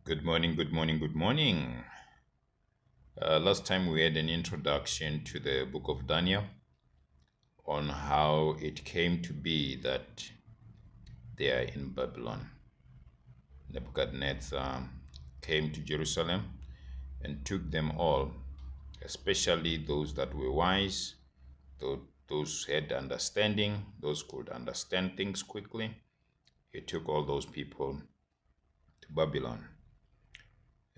Good morning, good morning, good morning. Last time we had an introduction to the book of Daniel on how it came to be that they are in Babylon. Nebuchadnezzar came to Jerusalem and took them all, especially those that were wise, those who had understanding, those who could understand things quickly. He took all those people to Babylon.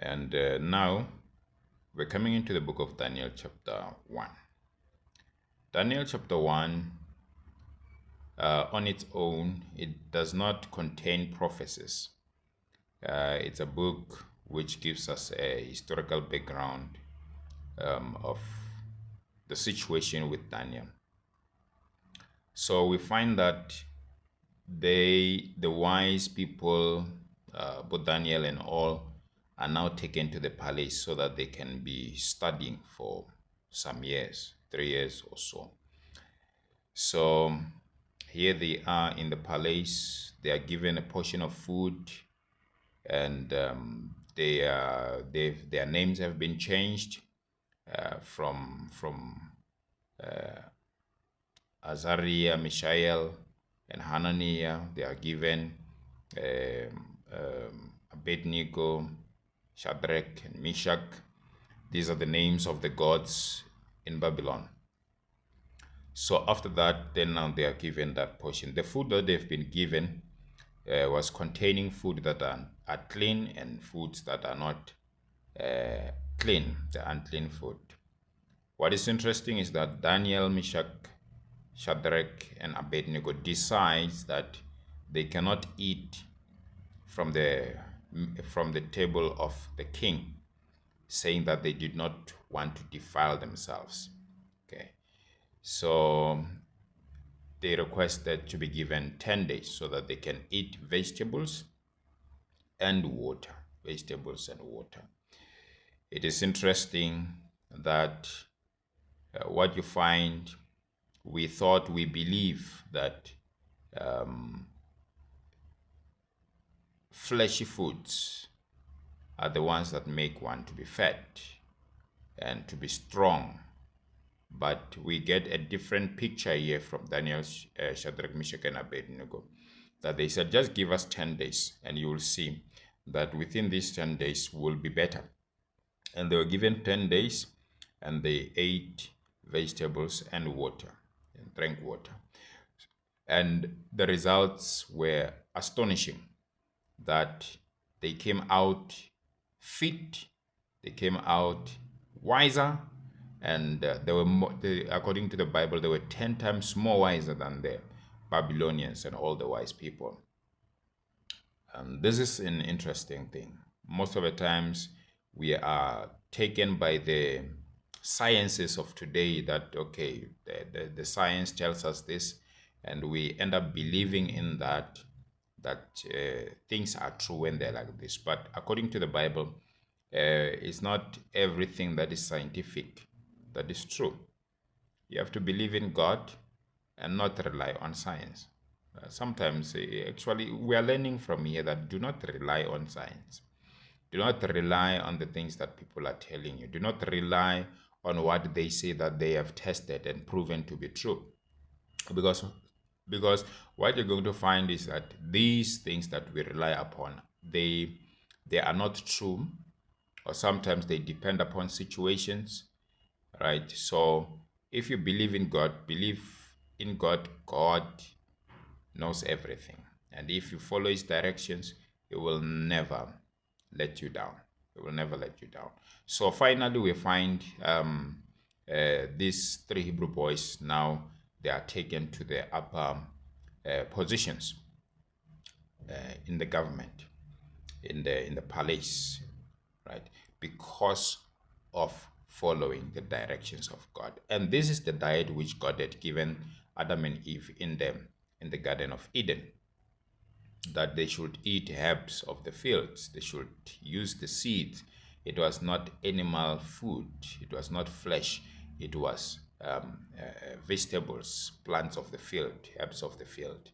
And now we're coming into the book of Daniel, chapter 1. Daniel chapter 1, on its own, it does not contain prophecies. It's a book which gives us a historical background of the situation with Daniel. So we find that the wise people, both Daniel and all, are now taken to the palace so that they can be studying for some years, 3 years or so. So here they are in the palace. They are given a portion of food, and their names have been changed from Azariah, Mishael, and Hananiah. They are given Abednego, Shadrach, and Meshach. These are the names of the gods in Babylon. So after that, then now they are given that portion. The food that they've been given was containing food that are clean and foods that are not clean, the unclean food. What is interesting is that Daniel, Meshach, Shadrach, and Abednego decides that they cannot eat from the table of the king, saying that they did not want to defile themselves. Okay, so they requested to be given 10 days so that they can eat vegetables and water. Vegetables and water. It is interesting that what you find, we believe that fleshy foods are the ones that make one to be fat and to be strong. But we get a different picture here from Daniel, Shadrach, Meshach, and Abednego, that they said, just give us 10 days and you will see that within these 10 days will be better. And they were given 10 days and they ate vegetables and water and drank water. And the results were astonishing, that they came out fit, they came out wiser, and they were according to the Bible, they were 10 times more wiser than the Babylonians and all the wise people. And this is an interesting thing. Most of the times we are taken by the sciences of today, that okay, the science tells us this, and we end up believing in that things are true when they're like this. But according to the Bible, it's not everything that is scientific that is true. You have to believe in God and not rely on science. Sometimes, actually, we are learning from here that do not rely on science. Do not rely on the things that people are telling you. Do not rely on what they say that they have tested and proven to be true. Because what you're going to find is that these things that we rely upon, they are not true, or sometimes they depend upon situations, right? So if you believe in God, God knows everything. And if you follow his directions, he will never let you down. He will never let you down. So finally, we find these three Hebrew boys now, they are taken to the upper positions in the government, in the palace, right? Because of following the directions of God. And this is the diet which God had given Adam and Eve in the Garden of Eden, that they should eat herbs of the fields, they should use the seeds. It was not animal food, it was not flesh, it was vegetables, plants of the field, herbs of the field.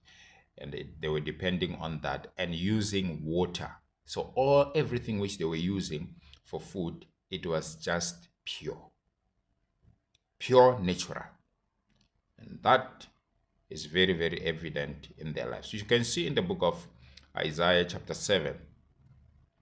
And they were depending on that and using water So everything which they were using for food, it was just pure natural. And that is very, very evident in their lives. You can see in the book of Isaiah chapter 7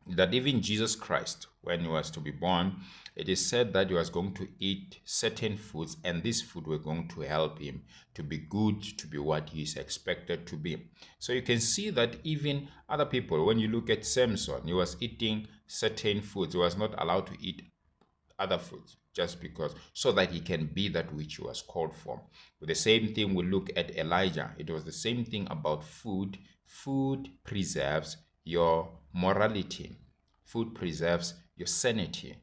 that even Jesus Christ, when he was to be born, it is said that he was going to eat certain foods, and this food were going to help him to be good, to be what he is expected to be. So you can see that even other people, when you look at Samson, he was eating certain foods. He was not allowed to eat other foods just because, so that he can be that which he was called for. With the same thing, we look at Elijah. It was the same thing about food. Food preserves your morality. Food preserves your sanity.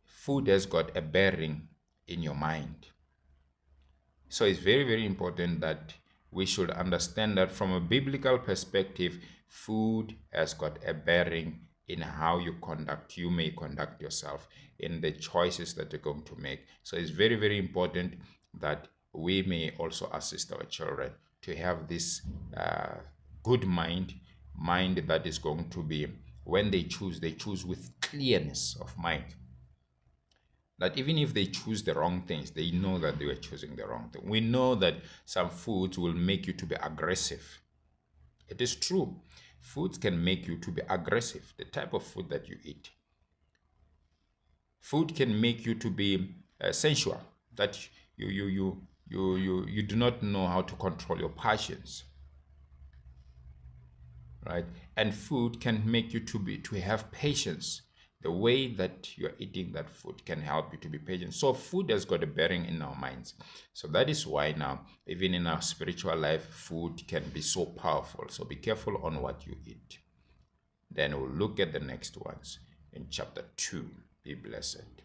Food has got a bearing in your mind. So it's very, very important that we should understand that from a biblical perspective, food has got a bearing in how you may conduct yourself, in the choices that you're going to make. So it's very, very important that we may also assist our children to have this good mind that is going to be, when they choose with clearness of mind, that even if they choose the wrong things, they know that they were choosing the wrong thing. We know that some foods will make you to be aggressive. It is true. Foods can make you to be aggressive, the type of food that you eat. Food can make you to be sensual, that you do not know how to control your passions, right? And food can make you to have patience. The way that you're eating that food can help you to be patient. So food has got a bearing in our minds. So that is why now, even in our spiritual life, food can be so powerful. So be careful on what you eat. Then we'll look at the next ones in chapter 2. Be blessed.